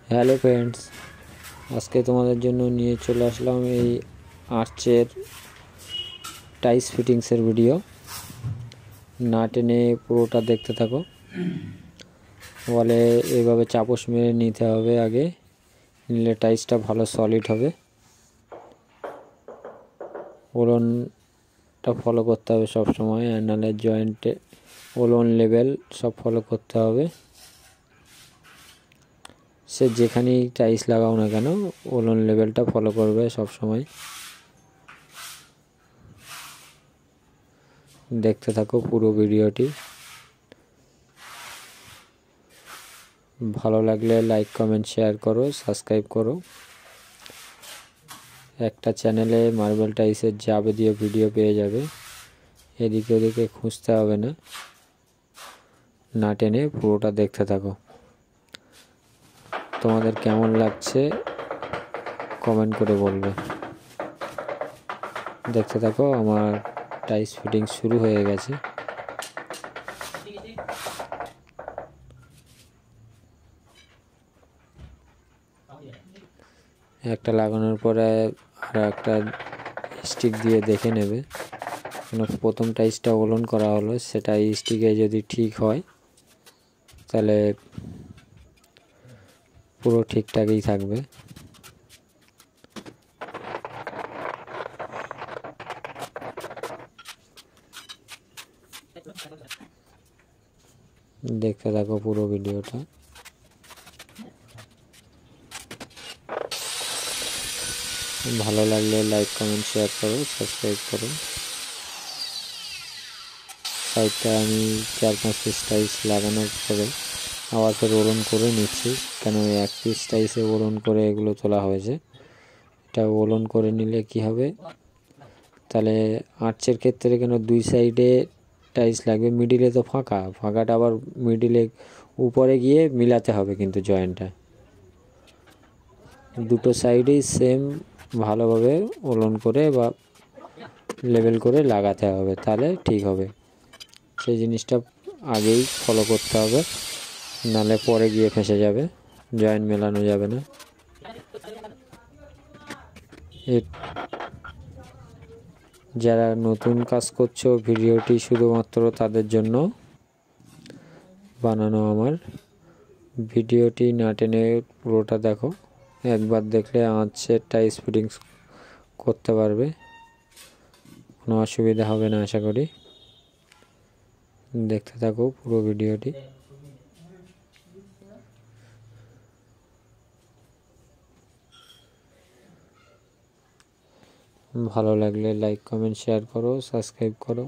Hello friends, আজকে তোমাদের জন্য নিয়ে চলে আসলাম এই আর্চের টাইস ফিটিংসের ভিডিও। না টেনে পুরোটা দেখতে থাকো। বলে এইভাবে চাপস মেরে নিতে হবে, আগে নিলে টাইসটা ভালো সলিড হবে। ওলনটা ফলো করতে হবে সব সময়, নাহলে জয়েন্টে ওলন লেভেল সব ফলো করতে হবে। সে যেখানেই টাইস লাগাও না কেন ওলন লেভেলটা ফলো করবে সব সময়। দেখতে থাকো পুরো ভিডিওটি। ভালো লাগলে লাইক কমেন্ট শেয়ার করো, সাবস্ক্রাইব করো। একটা চ্যানেলে মার্বেল টাইসের যাবতীয় ভিডিও পেয়ে যাবে, এদিকে ওদিকে খুঁজতে হবে না। না টেনে পুরোটা দেখতে থাকো। তোমাদের কেমন লাগছে কমেন্ট করে বলবে। দেখতে থাকো, আমার টাইস ফিটিং শুরু হয়ে গেছে। একটা লাগানোর পরে আর একটা স্টিক দিয়ে দেখে নেবে। প্রথম টাইসটা ওলন করা হলো, সেটা স্টিকে যদি ঠিক হয় তাহলে পুরো ঠিকঠাকই থাকবে। দেখতে থাকো পুরো ভিডিওটা। ভালো লাগলে লাইক কমেন্ট শেয়ার করো, সাবস্ক্রাইব করো। সাইডটা আমি 4-5 পিস টাইস লাগানোর পরে আবার ফের ওলন করে নিচ্ছি, কেন এক পিস টাইসে ওলন করে এগুলো তোলা হয়েছে। এটা ওলন করে নিলে কি হবে, তাহলে আর্চের ক্ষেত্রে কেন দুই সাইডে টাইস লাগবে, মিডিলে তো ফাঁকাটা আবার মিডিলে উপরে গিয়ে মিলাতে হবে, কিন্তু জয়েন্টটা দুটো সাইডেই সেম ভালোভাবে ওলন করে বা লেভেল করে লাগাতে হবে, তাহলে ঠিক হবে। সেই জিনিসটা আগেই ফলো করতে হবে, নাহলে পরে গিয়ে ফেঁসে যাবে, জয়েন্ট মেলানো যাবে না। যারা নতুন কাজ করছো, ভিডিওটি শুধুমাত্র তাদের জন্য বানানো। আমার ভিডিওটি না টেনে পুরোটা দেখো। একবার দেখলে আর্চের টাইস ফিটিংস করতে পারবে, কোনো অসুবিধা হবে না আশা করি। দেখতে থাকো পুরো ভিডিওটি। ভালো লাগলে লাইক কমেন্ট শেয়ার করো, সাবস্ক্রাইব করো।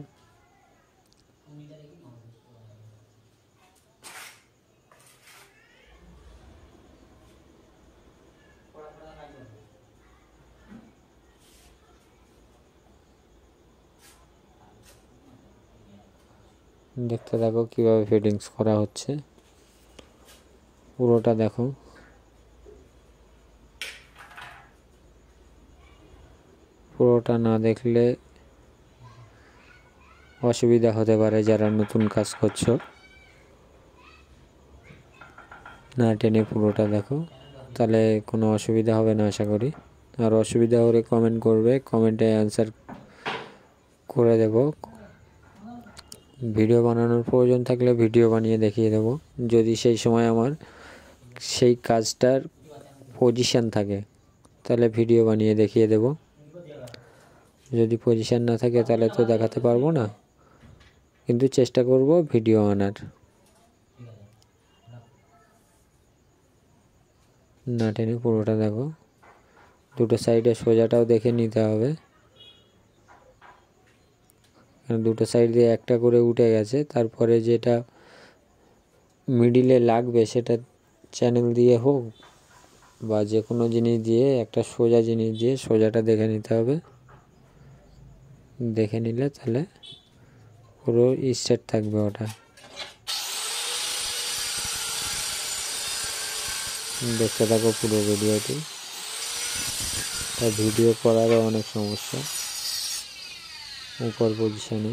দেখতে থাকো কিভাবে ফিটিংস করা হচ্ছে, পুরোটা দেখো। পুরোটা না দেখলে অসুবিধা হতে পারে যারা নতুন কাজ করছো। না টেনে পুরোটা দেখো, তাহলে কোনো অসুবিধা হবে না আশা করি। আর অসুবিধা হলে কমেন্ট করবে, কমেন্টে অ্যান্সার করে দেব। ভিডিও বানানোর প্রয়োজন থাকলে ভিডিও বানিয়ে দেখিয়ে দেব, যদি সেই সময় আমার সেই কাজটার পজিশান থাকে তাহলে ভিডিও বানিয়ে দেখিয়ে দেব। যদি পজিশান না থাকে তাহলে তো দেখাতে পারবো না, কিন্তু চেষ্টা করব ভিডিও আনার। না টেনে পুরোটা দেখো। দুটো সাইডে সোজাটাও দেখে নিতে হবে, দুটো সাইড দিয়ে একটা করে উঠে গেছে। তারপরে যেটা মিডিলে লাগবে সেটা চ্যানেল দিয়ে হোক বা যে কোনো জিনিস দিয়ে, একটা সোজা জিনিস দিয়ে সোজাটা দেখে নিতে হবে। দেখে নিলে তাহলে পুরো স্ট্রেট থাকবে ওটা। দেখতে থাকো পুরো ভিডিওটি। তার ভিডিও করারও অনেক সমস্যা, উপর পজিশনে।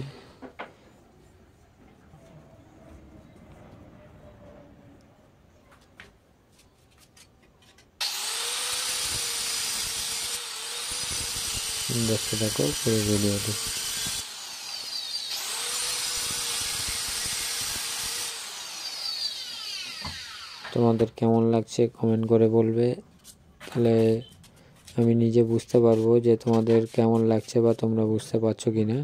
দেখতে থাকো পুরো ভিডিওটি। তোমাদের কেমন লাগছে কমেন্ট করে বলবে, তাহলে আমি নিজে বুঝতে পারবো যে তোমাদের কেমন লাগছে বা তোমরা বুঝতে পারছো কিনা।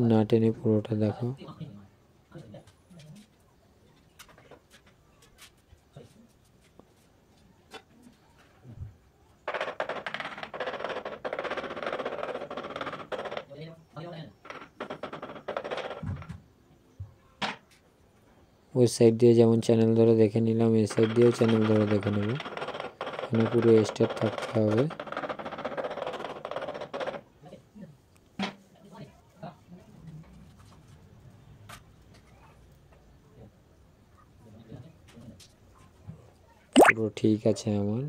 না টেনে পুরোটা দেখো। ওই সাইড দিয়ে যেমন চ্যানেল ধরে দেখে নিলাম, এই সাইড দিয়েও চ্যানেল ধরে দেখে নেব। এখানে পুরো স্টেপ থাকতে হবে। পুরো ঠিক আছে। আমার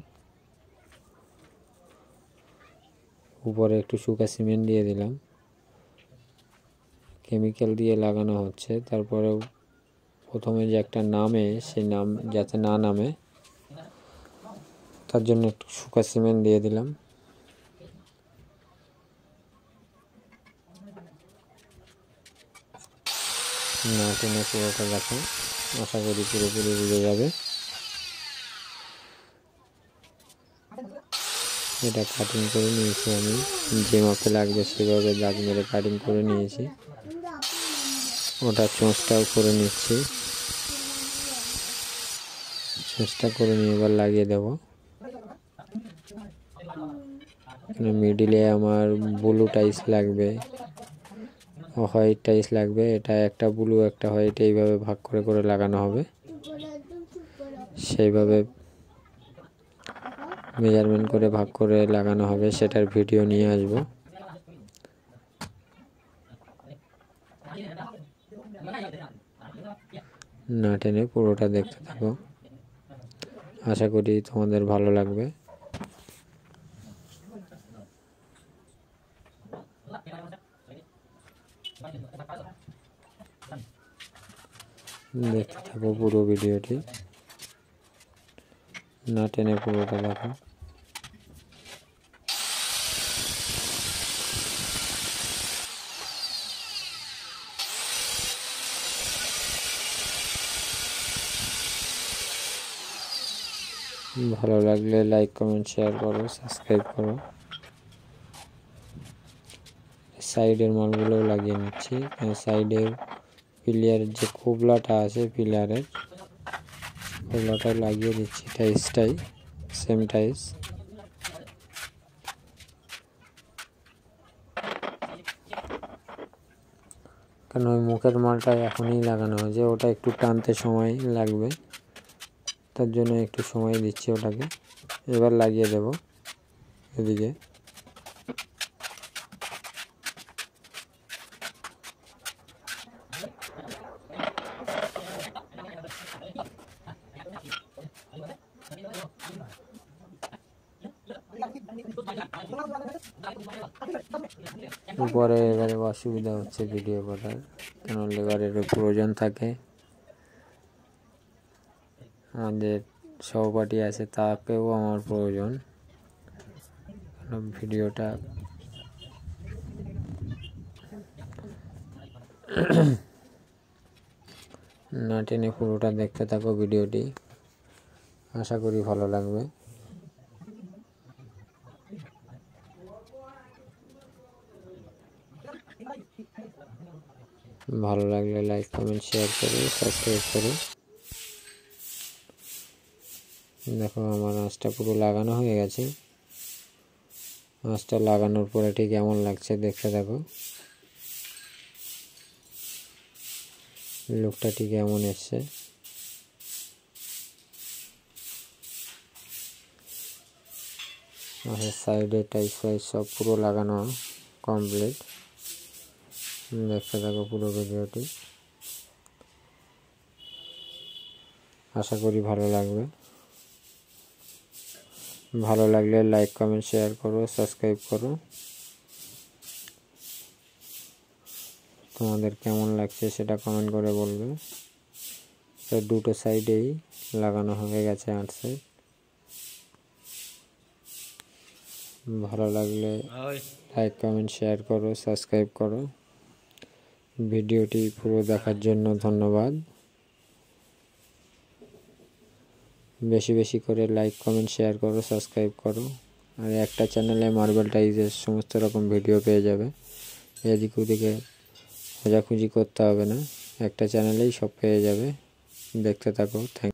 উপরে একটু শুকা সিমেন্ট দিয়ে দিলাম, কেমিক্যাল দিয়ে লাগানো হচ্ছে। তারপরে প্রথমে যে একটা নামে, সেই নাম যাতে না নামে তার জন্য একটু শুকা সিমেন্ট দিয়ে দিলাম। না টেনে পুরোটা দেখো, আশা করি পুরোপুরি বুঝে যাবে। এটা কাটিং করে নিয়েছি আমি, যে মাপে লাগবে সেভাবে দাগ মেরে কাটিং করে নিয়েছি। ওটা চোঁচটাও করে নিচ্ছি, চোঁচটা করে নিয়ে এবার লাগিয়ে দেব। এখানে মিডিলে আমার ব্লু টাইলস লাগবে, হোয়াইট টাইলস লাগবে। এটা একটা ব্লু একটা হোয়াইট এইভাবে ভাগ করে করে লাগানো হবে। সেইভাবে মেজারমেন্ট করে ভাগ করে লাগানো হবে, সেটার ভিডিও নিয়ে আসব। না টেনে পুরোটা দেখতে থাকো, আশা করি তোমাদের ভালো লাগবে। দেখতে থাকো পুরো ভিডিওটি, না টেনে পুরোটা দেখো। ভালো লাগলে লাইক কমেন্ট শেয়ার করো, সাবস্ক্রাইব করো। সাইডের মালগুলোও লাগিয়ে নিচ্ছি, সাইডের পিলারের যে কোবলাটা আছে, পিলারের কোবলাটা লাগিয়ে দিচ্ছি। টাইলসটাই সেম টাইলস। কারণ ওই মুখের মালটা এখনই লাগানো হয়েছে, ওটা একটু টানতে সময় লাগবে, তার জন্য একটু সময় দিচ্ছি ওটাকে। এবার লাগিয়ে দেব এদিকে। উপরে এবারে অসুবিধা হচ্ছে ভিডিও করার, কেন লেবারের প্রয়োজন থাকে। আমাদের সহপাঠী আছে, তাকেও আমার প্রয়োজন। ভিডিওটা না টেনে পুরোটা দেখতে থাকো ভিডিওটি, আশা করি ভালো লাগবে। ভালো লাগলে লাইক কমেন্ট শেয়ার করো, সাবস্ক্রাইব করো। দেখো আমার আঁচটা পুরো লাগানো হয়ে গেছে। আঁচটা লাগানোর পরে ঠিক কেমন লাগছে দেখতে থাকো। লুকটা ঠিক এমন এসছে। সাইডে টাইস ফাইস সব পুরো লাগানো কমপ্লিট। দেখতে থাকো পুরো ভিডিওটি, আশা করি ভালো লাগবে। ভালো লাগলে লাইক কমেন্ট শেয়ার করো, সাবস্ক্রাইব করো। তোমাদের কেমন লাগছে সেটা কমেন্ট করে বলবে। দুটো সাইডেই লাগানো হয়ে গেছে, 8 সাইড। ভালো লাগলে লাইক কমেন্ট শেয়ার করো, সাবস্ক্রাইব করো। ভিডিওটি পুরো দেখার জন্য ধন্যবাদ। বেশি বেশি করে লাইক কমেন্ট শেয়ার করো, সাবস্ক্রাইব করো। আর একটা চ্যানেলে মার্বেল টাইলসের সমস্ত রকম ভিডিও পেয়ে যাবে। এদিক ওদিকে খোঁজাখুঁজি করতে হবে না, একটা চ্যানেলেই সব পেয়ে যাবে। দেখতে থাকো। থ্যাংক